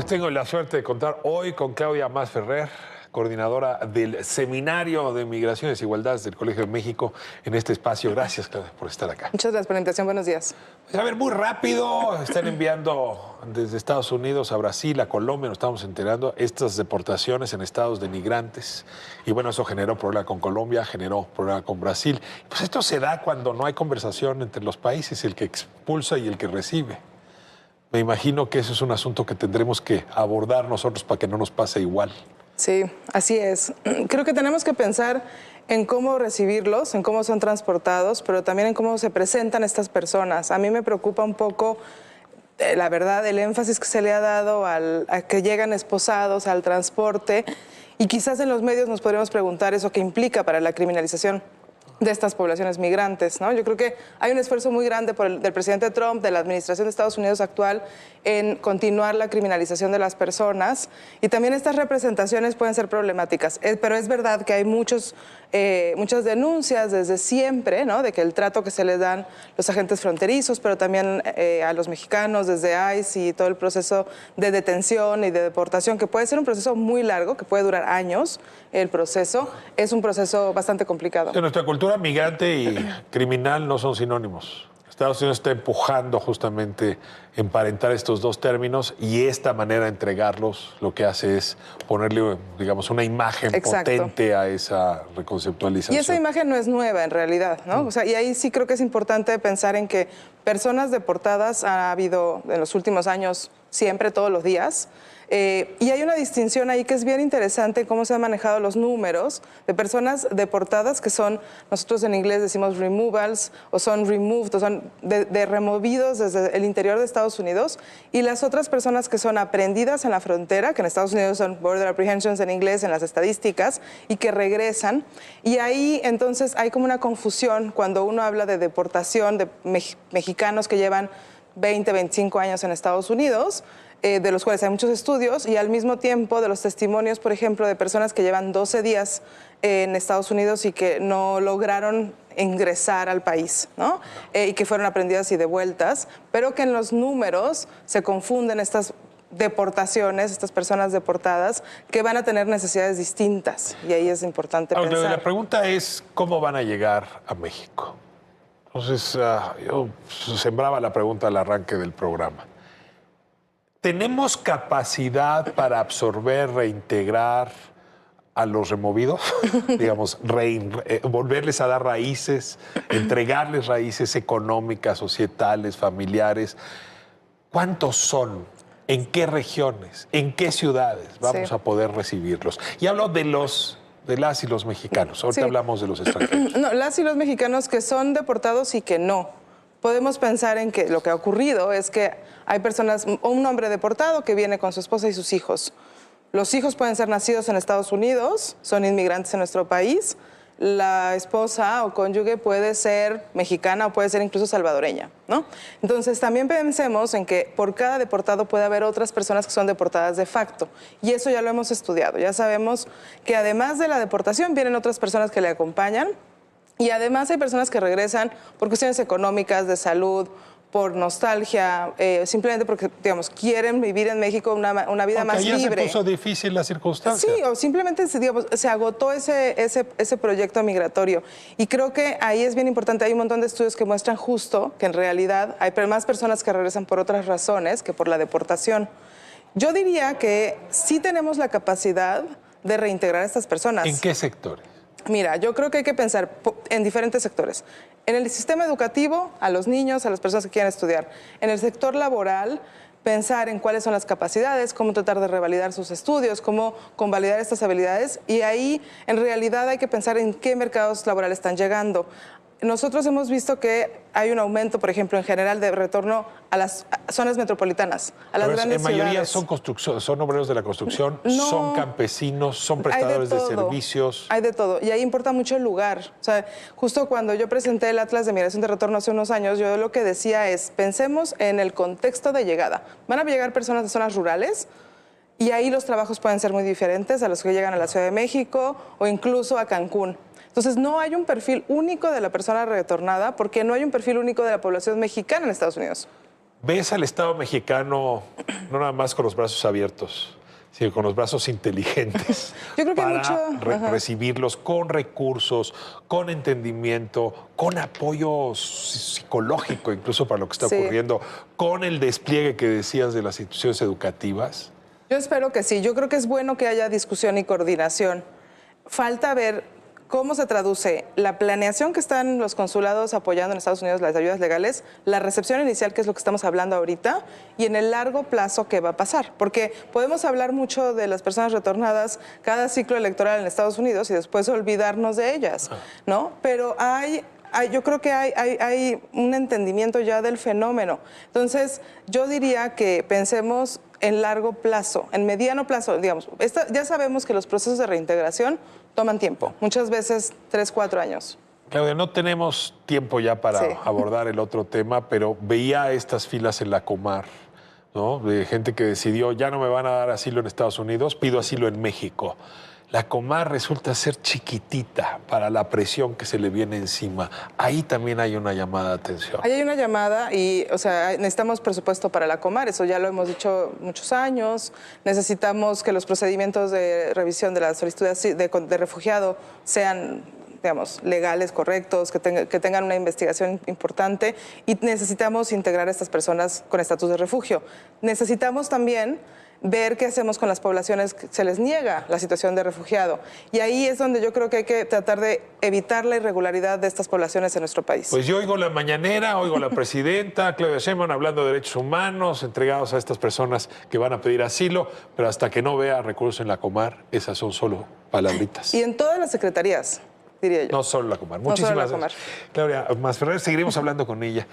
Tengo la suerte de contar hoy con Claudia Mas-Ferrer, coordinadora del Seminario de Migración y Desigualdades del Colegio de México en este espacio. Gracias, Claudia, por estar acá. Muchas gracias por la invitación. Buenos días. A ver, muy rápido, están enviando desde Estados Unidos a Brasil, a Colombia, nos estamos enterando, estas deportaciones en estados denigrantes. Y bueno, eso generó problema con Colombia, generó problema con Brasil. Pues esto se da cuando no hay conversación entre los países, el que expulsa y el que recibe. Me imagino que eso es un asunto que tendremos que abordar nosotros para que no nos pase igual. Sí, así es. Creo que tenemos que pensar en cómo recibirlos, en cómo son transportados, pero también en cómo se presentan estas personas. A mí me preocupa un poco, la verdad, el énfasis que se le ha dado a que llegan esposados al transporte, y quizás en los medios nos podríamos preguntar eso qué implica para la criminalización de estas poblaciones migrantes, ¿no? Yo creo que hay un esfuerzo muy grande del presidente Trump, de la administración de Estados Unidos actual, en continuar la criminalización de las personas, y también estas representaciones pueden ser problemáticas. Pero es verdad que hay muchas denuncias desde siempre, ¿no?, de que el trato que se les dan los agentes fronterizos, pero también a los mexicanos desde ICE y todo el proceso de detención y de deportación, que puede ser un proceso muy largo, que puede durar años. El proceso es un proceso bastante complicado. En nuestra cultura, migrante y criminal no son sinónimos. Estados Unidos está empujando justamente emparentar estos dos términos, y esta manera de entregarlos lo que hace es ponerle, digamos, una imagen potente a esa reconceptualización. Y esa imagen no es nueva en realidad, ¿no? O sea, y ahí sí creo que es importante pensar en que personas deportadas ha habido en los últimos años, siempre, todos los días. Y hay una distinción ahí que es bien interesante, cómo se han manejado los números de personas deportadas que son, nosotros en inglés decimos removals, o son removed, o son removidos desde el interior de Estados Unidos, y las otras personas que son aprehendidas en la frontera, que en Estados Unidos son border apprehensions en inglés, en las estadísticas, y que regresan. Y ahí entonces hay como una confusión cuando uno habla de deportación de mexicanos que llevan 20, 25 años en Estados Unidos, de los cuales hay muchos estudios, y al mismo tiempo de los testimonios, por ejemplo, de personas que llevan 12 días en Estados Unidos y que no lograron ingresar al país, ¿no? Y que fueron aprehendidas y devueltas, pero que en los números se confunden estas deportaciones, estas personas deportadas, que van a tener necesidades distintas, y ahí es importante pensar. La pregunta es, ¿cómo van a llegar a México? Entonces, yo sembraba la pregunta al arranque del programa. ¿Tenemos capacidad para absorber, reintegrar a los removidos? Digamos, volverles a dar raíces, entregarles raíces económicas, societales, familiares. ¿Cuántos son? ¿En qué regiones? ¿En qué ciudades vamos a poder recibirlos? Y hablo de las y los mexicanos. Ahorita hablamos de los extranjeros. No, las y los mexicanos que son deportados y que no. Podemos pensar en que lo que ha ocurrido es que hay personas, un hombre deportado que viene con su esposa y sus hijos. Los hijos pueden ser nacidos en Estados Unidos, son inmigrantes en nuestro país. La esposa o cónyuge puede ser mexicana o puede ser incluso salvadoreña, ¿no? Entonces también pensemos en que por cada deportado puede haber otras personas que son deportadas de facto. Y eso ya lo hemos estudiado. Ya sabemos que además de la deportación vienen otras personas que le acompañan. Y además hay personas que regresan por cuestiones económicas, de salud, por nostalgia, simplemente porque, digamos, quieren vivir en México una vida más libre. ¿Porque ya se puso difícil la circunstancia? Sí, o simplemente, digamos, se agotó ese proyecto migratorio. Y creo que ahí es bien importante, hay un montón de estudios que muestran justo que en realidad hay más personas que regresan por otras razones que por la deportación. Yo diría que sí tenemos la capacidad de reintegrar a estas personas. ¿En qué sectores? Mira, yo creo que hay que pensar en diferentes sectores. En el sistema educativo, a los niños, a las personas que quieran estudiar. En el sector laboral, pensar en cuáles son las capacidades, cómo tratar de revalidar sus estudios, cómo convalidar estas habilidades. Y ahí, en realidad, hay que pensar en qué mercados laborales están llegando. Nosotros hemos visto que hay un aumento, por ejemplo, en general de retorno a las zonas metropolitanas, a las grandes ciudades. En mayoría son obreros de la construcción, son campesinos, son prestadores de servicios. Hay de todo, y ahí importa mucho el lugar. O sea, justo cuando yo presenté el Atlas de Migración de Retorno hace unos años, yo lo que decía es, pensemos en el contexto de llegada. Van a llegar personas de zonas rurales, y ahí los trabajos pueden ser muy diferentes a los que llegan a la Ciudad de México o incluso a Cancún. Entonces, no hay un perfil único de la persona retornada porque no hay un perfil único de la población mexicana en Estados Unidos. ves al Estado mexicano no nada más con los brazos abiertos, sino con los brazos inteligentes. Yo creo que para mucho recibirlos con recursos, con entendimiento, con apoyo psicológico, incluso para lo que está Sí. ocurriendo, con el despliegue que decías de las instituciones educativas. Yo espero que sí. Yo creo que es bueno que haya discusión y coordinación. Falta ver cómo se traduce la planeación que están los consulados apoyando en Estados Unidos, las ayudas legales, la recepción inicial, que es lo que estamos hablando ahorita, y en el largo plazo qué va a pasar. Porque podemos hablar mucho de las personas retornadas cada ciclo electoral en Estados Unidos y después olvidarnos de ellas, ¿no? Pero yo creo que hay un entendimiento ya del fenómeno. Entonces, yo diría que pensemos en largo plazo, en mediano plazo, digamos. Ya sabemos que los procesos de reintegración toman tiempo, muchas veces 3, 4 años. Claudia, no tenemos tiempo ya para Sí. abordar el otro tema, pero veía estas filas en la Comar, ¿no? De gente que decidió, ya no me van a dar asilo en Estados Unidos, pido asilo en México. La Comar resulta ser chiquitita para la presión que se le viene encima. Ahí también hay una llamada de atención. Ahí hay una llamada y, o sea, necesitamos presupuesto para la Comar, eso ya lo hemos dicho muchos años. Necesitamos que los procedimientos de revisión de las solicitudes de refugiado sean, digamos, legales, correctos, que tengan una investigación importante, y necesitamos integrar a estas personas con estatus de refugio. Necesitamos también ver qué hacemos con las poblaciones que se les niega la situación de refugiado. Y ahí es donde yo creo que hay que tratar de evitar la irregularidad de estas poblaciones en nuestro país. Pues yo oigo la mañanera, oigo a la presidenta Claudia Sheinbaum hablando de derechos humanos entregados a estas personas que van a pedir asilo, pero hasta que no vea recursos en la Comar, esas son solo palabritas. Y en todas las secretarías, diría yo. No solo la Comar. No solo la Muchísimas Comar. gracias. Claudia Masferrer, seguiremos hablando con ella.